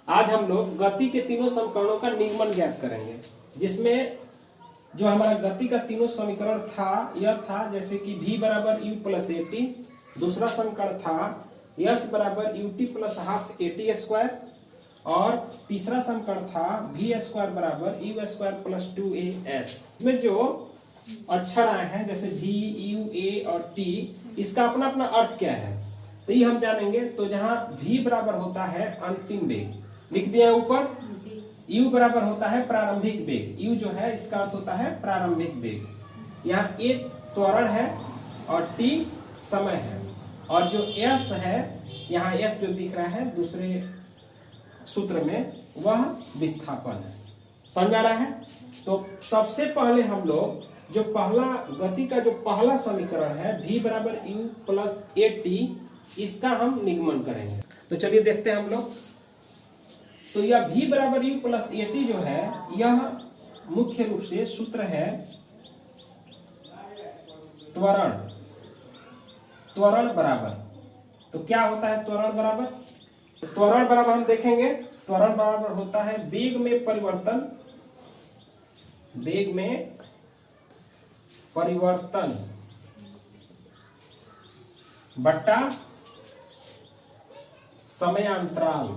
आज हम लोग गति के तीनों समीकरणों का निगमन ज्ञात करेंगे, जिसमें जो हमारा गति का तीनों समीकरण था यह था जैसे कि v बराबर u प्लस ए टी, दूसरा समीकरण था s बराबर U T plus half A T square, और तीसरा समीकरण था v स्क्वायर बराबर यू स्क्वायर प्लस 2as। इसमें जो अक्षर आए हैं जैसे v, u, a और t, इसका अपना अपना अर्थ क्या है तो ये हम जानेंगे। तो जहाँ v बराबर होता है अंतिम वेग, लिख दिया ऊपर, u बराबर होता है प्रारंभिक वेग, u जो है इसका अर्थ होता है प्रारंभिक वेग। यहाँ a त्वरण है और t समय है, और जो s है यहाँ s जो दिख रहा है दूसरे सूत्र में वह विस्थापन है। समझ आ रहा है। तो सबसे पहले हम लोग जो पहला गति का जो पहला समीकरण है v बराबर u प्लस ए टी, इसका हम निगमन करेंगे। तो चलिए देखते हैं हम लोग। तो यह v बराबर u प्लस ए टी जो है यह मुख्य रूप से सूत्र है त्वरण। त्वरण बराबर, तो क्या होता है त्वरण बराबर? त्वरण बराबर हम देखेंगे, त्वरण बराबर होता है वेग में परिवर्तन, वेग में परिवर्तन बट्टा समयांतराल।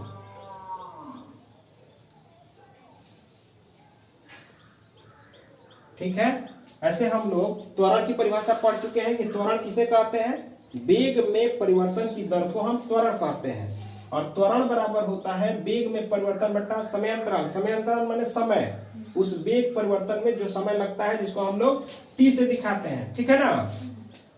ठीक है, ऐसे हम लोग त्वरण की परिभाषा पढ़ चुके हैं कि त्वरण किसे कहते हैं, वेग में परिवर्तन की दर को हम त्वरण कहते हैं। और त्वरण बराबर होता है वेग में परिवर्तन बट्टा समयांतराल। समयांतराल माने समय, उस वेग परिवर्तन में जो समय लगता है जिसको हम लोग t से दिखाते हैं। ठीक है ना।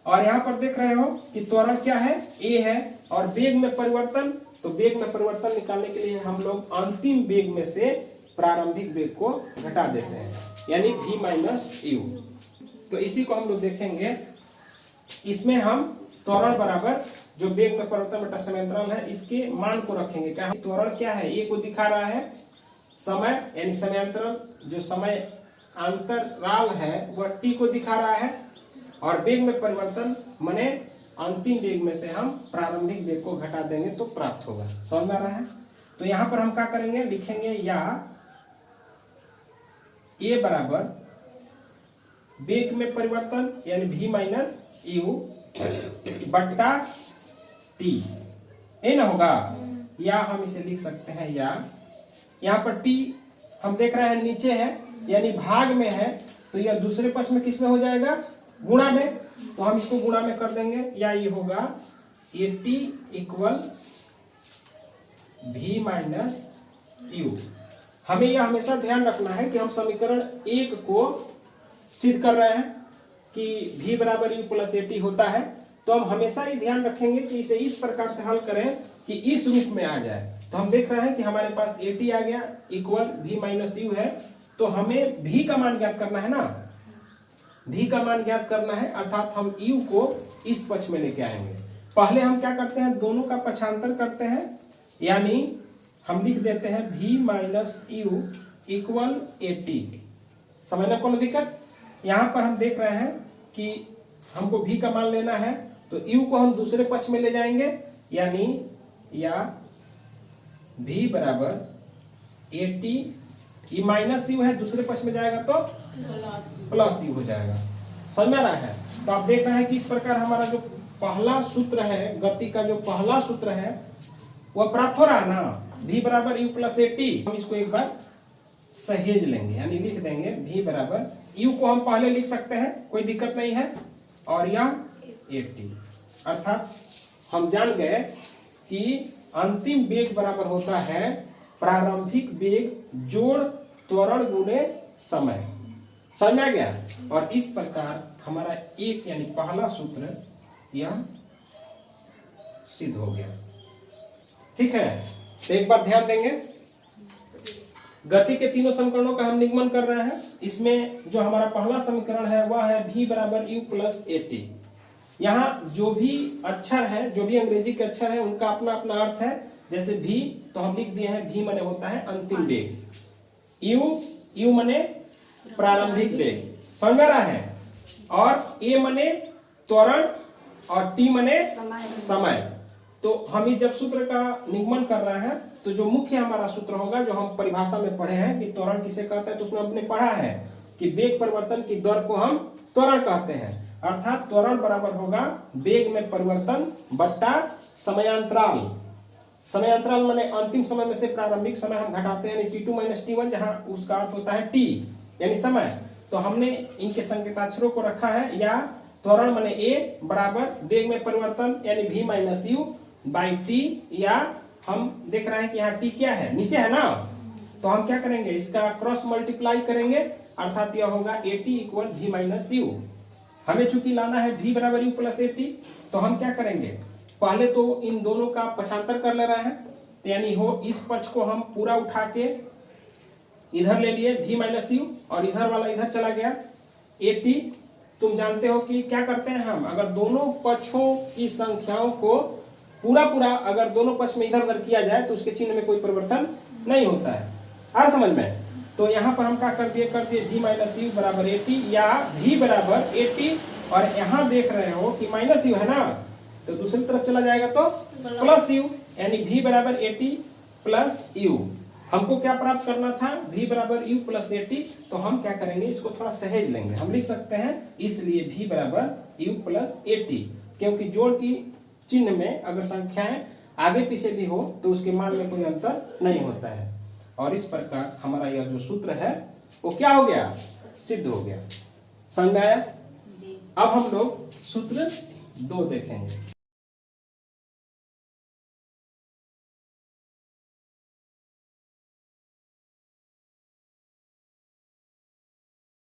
और यहाँ पर देख रहे हो कि त्वरण क्या है, a है, और वेग में परिवर्तन, तो वेग में परिवर्तन निकालने के लिए हम लोग अंतिम वेग में से प्रारंभिक वेग को घटा देते हैं, यानी v माइनस यू। तो इसी को हम लोग देखेंगे। इसमें हम त्वरण बराबर जो वेग में परिवर्तन बटा समयांतराल है इसके मान को रखेंगे। क्या है त्वरण, क्या है, ए को दिखा रहा है समय यानी समयांतराल, जो समय अंतराल है वह t को दिखा रहा है, और वेग में परिवर्तन माने अंतिम वेग में से हम प्रारंभिक वेग को घटा देंगे तो प्राप्त होगा। समझ में आ रहा है। तो यहाँ पर हम क्या करेंगे, लिखेंगे या a बराबर वेग में परिवर्तन यानी v माइनस यू बट्टा t, ये ना होगा, या हम इसे लिख सकते हैं या, यहाँ पर t हम देख रहे हैं नीचे है यानी भाग में है, तो यह दूसरे पक्ष में किस में हो जाएगा, गुणा में, तो हम इसको गुणा में कर देंगे, या ये होगा A T equal v minus you. हमें यह हमेशा ध्यान रखना है कि हम समीकरण एक को सिद्ध कर रहे हैं कि v बराबर u प्लस ए टी होता है, तो हम हमेशा ही ध्यान रखेंगे कि इसे इस प्रकार से हल करें कि इस रूप में आ जाए। तो हम देख रहे हैं कि हमारे पास ए टी आ गया इक्वल v माइनस यू है, तो हमें v का मान ज्ञात करना है ना, v का मान ज्ञात करना है, अर्थात हम u को इस पक्ष में लेके आएंगे। पहले हम क्या करते हैं, दोनों का पक्षांतर करते हैं, यानी हम लिख देते हैं v minus you equal A T. समझना कोनो दिक्कत। यहाँ पर हम देख रहे हैं कि हमको v का मान लेना है, तो u को हम दूसरे पक्ष में ले जाएंगे, यानी या v बराबर ए टी, ये माइनस यू है, दूसरे पक्ष में जाएगा तो प्लस यू हो जाएगा। समझ में आ रहा है। तो आप देख रहे हैं कि इस प्रकार हमारा जो पहला सूत्र है, गति का जो पहला सूत्र है वह प्राप्त हो रहा है ना, v बराबर यू प्लस ए टी। हम इसको एक बार सहेज लेंगे, यानी लिख देंगे v बराबर u को हम पहले लिख सकते हैं, कोई दिक्कत नहीं है, और यह ए टी, अर्थात हम जान गए कि अंतिम वेग बराबर होता है प्रारंभिक वेग जोड़ त्वरण गुणे समय। समझ में आ गया। और इस प्रकार हमारा एक यानी पहला सूत्र यह सिद्ध हो गया। ठीक है, तो एक बार ध्यान देंगे, गति के तीनों समीकरणों का हम निगमन कर रहे हैं। इसमें जो हमारा पहला समीकरण है वह है v बराबर u प्लस ए टी। यहाँ जो भी अक्षर है, जो भी अंग्रेजी के अक्षर है उनका अपना अपना अर्थ है। जैसे v तो हम लिख दिए हैं, v माने होता है अंतिम वेग, u माने प्रारंभिक वेग, समझ में आ रहा है, और a माने त्वरण और t माने समय। तो हम ही जब सूत्र का निगमन कर रहे हैं तो जो मुख्य हमारा सूत्र होगा, जो हम परिभाषा में पढ़े हैं कि त्वरण किसे कहते हैं, तो उसमें हमने पढ़ा है कि वेग परिवर्तन की दर को हम त्वरण कहते हैं। अर्थात त्वरण बराबर होगा वेग में परिवर्तन बट्टा समयांतराल। समयांतराल माने अंतिम समय में से प्रारंभिक समय हम घटाते हैं, यानी t2 - t1, जहां उसका अर्थ होता है t यानी समय। तो हमने इनके संकेताक्षरों को रखा है, या त्वरण माने a बराबर वेग में परिवर्तन यानी v - u बाई t, या हम देख रहे हैं कि यहाँ t क्या है, नीचे है ना, तो हम क्या करेंगे, इसका क्रॉस मल्टीप्लाई करेंगे, अर्थात यह होगा at इक्वल v - u। हमें चूंकि लाना है v बराबर u प्लस at, तो हम क्या करेंगे, पहले तो इन दोनों का पक्षांतर कर ले रहे हैं, तो यानी हो इस पक्ष को हम पूरा उठा के इधर ले लिए v - u, और इधर वाला इधर चला गया at। तुम जानते हो कि क्या करते हैं हम, अगर दोनों पक्षों की संख्याओं को पूरा अगर दोनों पक्ष में इधर उधर किया जाए तो उसके चिन्ह में कोई परिवर्तन नहीं होता है। आ समझ में? तो यहाँ पर हम क्या कर दिए v - u बराबर at, या v बराबर at, और यहाँ देख रहे हो कि माइनस u है ना, तो दूसरी तरफ चला जाएगा तो प्लस u, यानी v बराबर at प्लस u। हमको क्या प्राप्त करना था, v बराबर u प्लस at, तो हम क्या करेंगे, इसको थोड़ा सहेज लेंगे, हम लिख सकते हैं इसलिए v बराबर u प्लस at, क्योंकि जोड़ की चिन्ह में अगर संख्याएं आगे पीछे भी हो तो उसके मान में कोई अंतर नहीं होता है। और इस प्रकार हमारा यह जो सूत्र है वो क्या हो गया, सिद्ध हो गया। समझ में आया? अब हम लोग सूत्र 2 देखेंगे।